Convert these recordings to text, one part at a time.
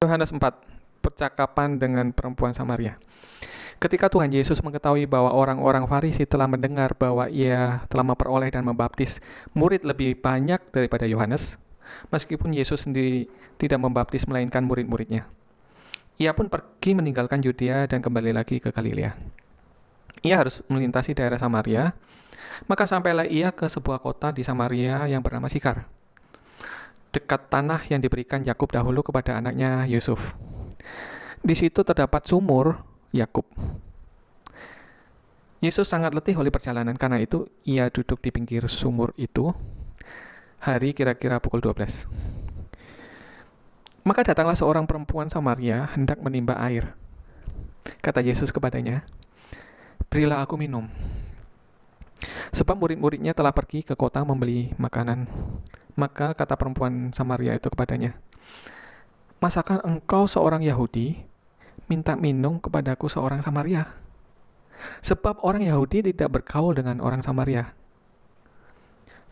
Yohanes 4, percakapan dengan perempuan Samaria. Ketika Tuhan Yesus mengetahui bahwa orang-orang Farisi telah mendengar bahwa ia telah memperoleh dan membaptis murid lebih banyak daripada Yohanes, meskipun Yesus sendiri tidak membaptis melainkan murid-muridnya, ia pun pergi meninggalkan Yudea dan kembali lagi ke Galilea. Ia harus melintasi daerah Samaria, maka sampailah ia ke sebuah kota di Samaria yang bernama Sikar, dekat tanah yang diberikan Yakub dahulu kepada anaknya Yusuf. Di situ terdapat sumur Yakub. Yesus sangat letih oleh perjalanan, karena itu ia duduk di pinggir sumur itu. Hari kira-kira pukul 12. Maka datanglah seorang perempuan Samaria hendak menimba air. Kata Yesus kepadanya, "Berilah aku minum." Sebab murid-muridnya telah pergi ke kota membeli makanan. Maka kata perempuan Samaria itu kepadanya, "Masakan engkau seorang Yahudi minta minum kepadaku seorang Samaria? Sebab orang Yahudi tidak bergaul dengan orang Samaria."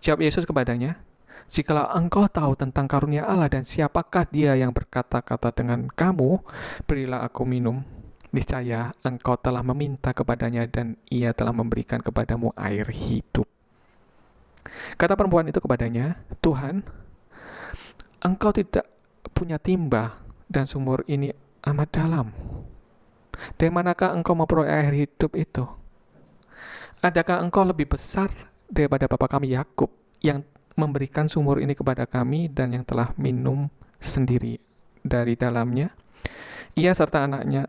Jawab Yesus kepadanya, "Jikalau engkau tahu tentang karunia Allah dan siapakah dia yang berkata-kata dengan kamu, 'Berilah aku minum,' niscaya engkau telah meminta kepadanya dan ia telah memberikan kepadamu air hidup." Kata perempuan itu kepadanya, "Tuhan, engkau tidak punya timba dan sumur ini amat dalam. Dari manakah engkau memperoleh air hidup itu? Adakah engkau lebih besar daripada bapa kami Yakub yang memberikan sumur ini kepada kami dan yang telah minum sendiri dari dalamnya, ia serta anaknya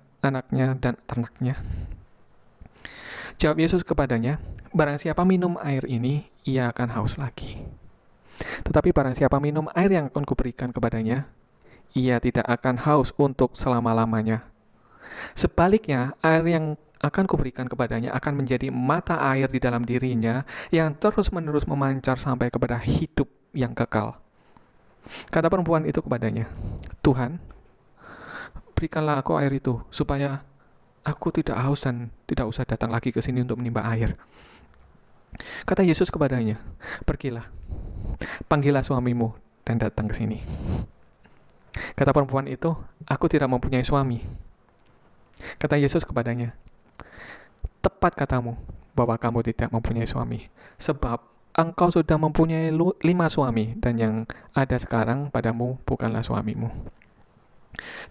dan ternaknya?" Jawab Yesus kepadanya, "Barang siapa minum air ini, ia akan haus lagi. Tetapi barang siapa minum air yang akan kuberikan kepadanya, ia tidak akan haus untuk selama-lamanya. Sebaliknya, air yang akan kuberikan kepadanya akan menjadi mata air di dalam dirinya yang terus-menerus memancar sampai kepada hidup yang kekal." Kata perempuan itu kepadanya, "Tuhan, berikanlah aku air itu, supaya aku tidak haus dan tidak usah datang lagi ke sini untuk menimba air." Kata Yesus kepadanya, "Pergilah, panggillah suamimu dan datang ke sini." Kata perempuan itu, "Aku tidak mempunyai suami." Kata Yesus kepadanya, "Tepat katamu bahwa kamu tidak mempunyai suami, sebab engkau sudah mempunyai 5 suami, dan yang ada sekarang padamu bukanlah suamimu.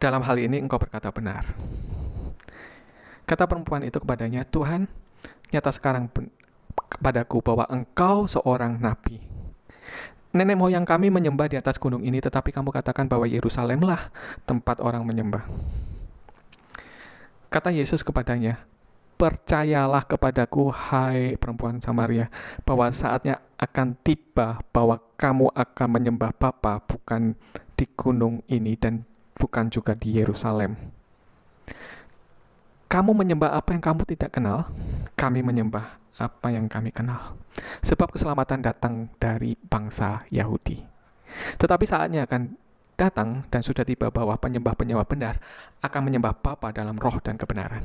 Dalam hal ini engkau berkata benar." Kata perempuan itu kepadanya, "Tuhan, nyata sekarang kepadaku bahwa engkau seorang nabi. Nenek moyang kami menyembah di atas gunung ini, tetapi kamu katakan bahwa Yerusalemlah tempat orang menyembah." Kata Yesus kepadanya, "Percayalah kepadaku, hai perempuan Samaria, bahwa saatnya akan tiba bahwa kamu akan menyembah Bapa bukan di gunung ini dan bukan juga di Yerusalem. Kamu menyembah apa yang kamu tidak kenal, kami menyembah apa yang kami kenal. Sebab keselamatan datang dari bangsa Yahudi. Tetapi saatnya akan datang dan sudah tiba bahwa penyembah-penyembah benar akan menyembah Bapa dalam roh dan kebenaran.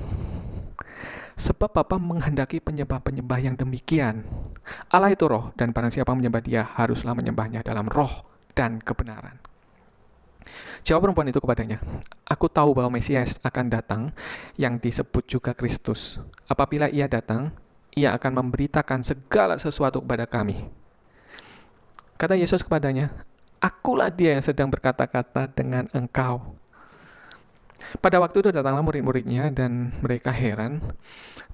Sebab Bapa menghendaki penyembah-penyembah yang demikian. Allah itu roh, dan barang siapa menyembah dia haruslah menyembahnya dalam roh dan kebenaran." Jawab perempuan itu kepadanya, "Aku tahu bahwa Mesias akan datang, yang disebut juga Kristus. Apabila ia datang, ia akan memberitakan segala sesuatu kepada kami." Kata Yesus kepadanya, "Akulah dia yang sedang berkata-kata dengan engkau." Pada waktu itu datanglah murid-muridnya dan mereka heran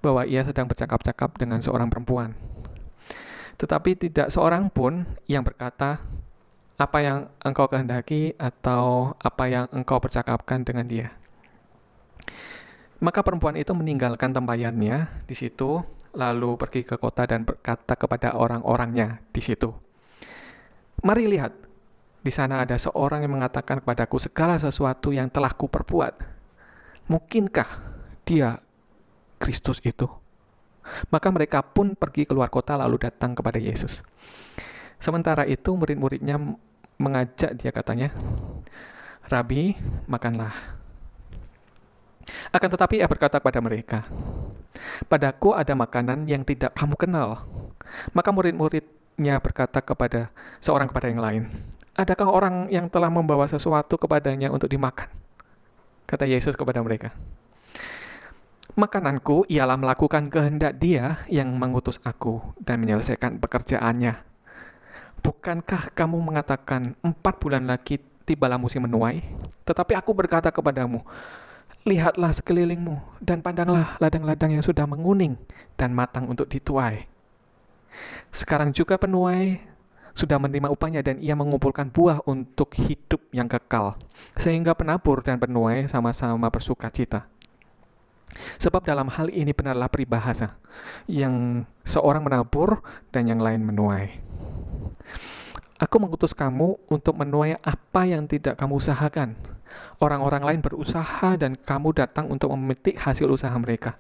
bahwa ia sedang bercakap-cakap dengan seorang perempuan. Tetapi tidak seorang pun yang berkata, "Apa yang engkau kehendaki," atau "Apa yang engkau percakapkan dengan dia." Maka perempuan itu meninggalkan tempayannya di situ, lalu pergi ke kota dan berkata kepada orang-orangnya di situ, "Mari lihat, di sana ada seorang yang mengatakan kepadaku segala sesuatu yang telah kuperbuat. Mungkinkah dia Kristus itu?" Maka mereka pun pergi keluar kota lalu datang kepada Yesus. Sementara itu murid-muridnya mengajak dia, katanya, "Rabi, makanlah." Akan tetapi ia berkata kepada mereka, "Padaku ada makanan yang tidak kamu kenal." Maka murid-muridnya berkata seorang kepada yang lain, "Adakah orang yang telah membawa sesuatu kepadanya untuk dimakan?" Kata Yesus kepada mereka, makananku ialah melakukan kehendak Dia yang mengutus aku dan menyelesaikan pekerjaannya. Bukankah kamu mengatakan 4 bulan lagi tibalah musim menuai? Tetapi aku berkata kepadamu, lihatlah sekelilingmu dan pandanglah ladang-ladang yang sudah menguning dan matang untuk dituai. Sekarang juga penuai sudah menerima upahnya dan ia mengumpulkan buah untuk hidup yang kekal, sehingga penabur dan penuai sama-sama bersuka cita. Sebab dalam hal ini benarlah peribahasa, yang seorang menabur dan yang lain menuai. Aku mengutus kamu untuk menuai apa yang tidak kamu usahakan. Orang-orang lain berusaha dan kamu datang untuk memetik hasil usaha mereka.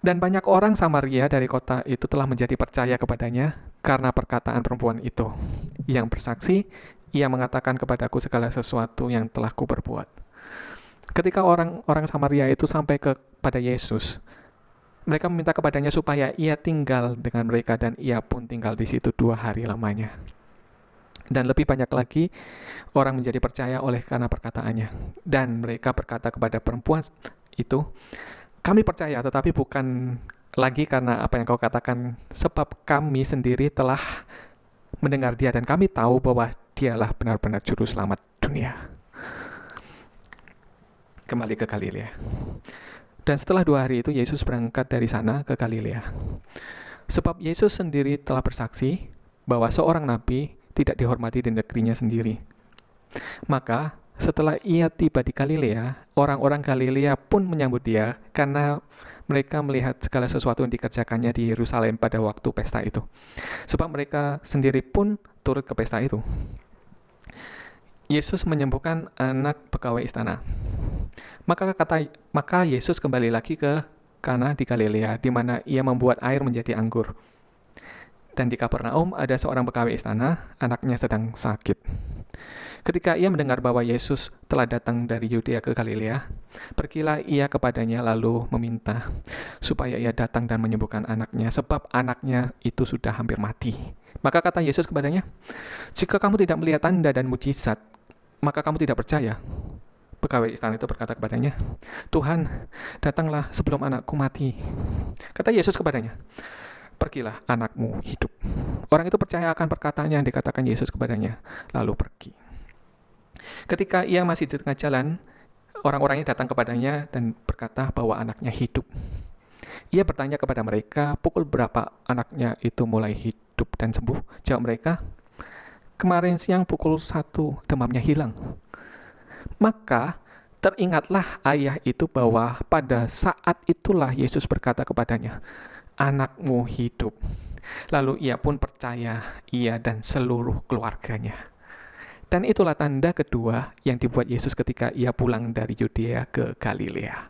Dan banyak orang Samaria dari kota itu telah menjadi percaya kepadanya karena perkataan perempuan itu. Yang bersaksi, ia mengatakan kepadaku segala sesuatu yang telah kuperbuat. Ketika orang-orang Samaria itu sampai kepada Yesus, mereka meminta kepadanya supaya ia tinggal dengan mereka dan ia pun tinggal di situ 2 hari lamanya. Dan lebih banyak lagi orang menjadi percaya oleh karena perkataannya. Dan mereka berkata kepada perempuan itu, kami percaya, tetapi bukan lagi karena apa yang kau katakan, sebab kami sendiri telah mendengar Dia dan kami tahu bahwa Dialah benar-benar juru selamat dunia. Kembali ke Galilea. Dan setelah 2 hari itu Yesus berangkat dari sana ke Galilea. Sebab Yesus sendiri telah bersaksi bahwa seorang nabi tidak dihormati di negerinya sendiri. Maka setelah ia tiba di Galilea, orang-orang Galilea pun menyambut Dia karena mereka melihat segala sesuatu yang dikerjakannya di Yerusalem pada waktu pesta itu. Sebab mereka sendiri pun turut ke pesta itu. Yesus menyembuhkan anak pegawai istana. Maka Yesus kembali lagi ke Kana di Galilea, di mana ia membuat air menjadi anggur. Dan di Kapernaum ada seorang pegawai istana, anaknya sedang sakit. Ketika ia mendengar bahwa Yesus telah datang dari Yudea ke Galilea, pergilah ia kepadanya lalu meminta supaya ia datang dan menyembuhkan anaknya, sebab anaknya itu sudah hampir mati. Maka kata Yesus kepadanya, jika kamu tidak melihat tanda dan mujizat, maka kamu tidak percaya. Pegawai istana itu berkata kepadanya, Tuhan, datanglah sebelum anakku mati. Kata Yesus kepadanya, pergilah, anakmu hidup. Orang itu percaya akan perkataan yang dikatakan Yesus kepadanya, lalu pergi. Ketika ia masih di tengah jalan, orang-orangnya datang kepadanya dan berkata bahwa anaknya hidup. Ia bertanya kepada mereka, pukul berapa anaknya itu mulai hidup dan sembuh? Jawab mereka, kemarin siang pukul 1 demamnya hilang. Maka teringatlah ayah itu bahwa pada saat itulah Yesus berkata kepadanya, anakmu hidup. Lalu ia pun percaya, ia dan seluruh keluarganya. Dan itulah tanda kedua yang dibuat Yesus ketika ia pulang dari Yudea ke Galilea.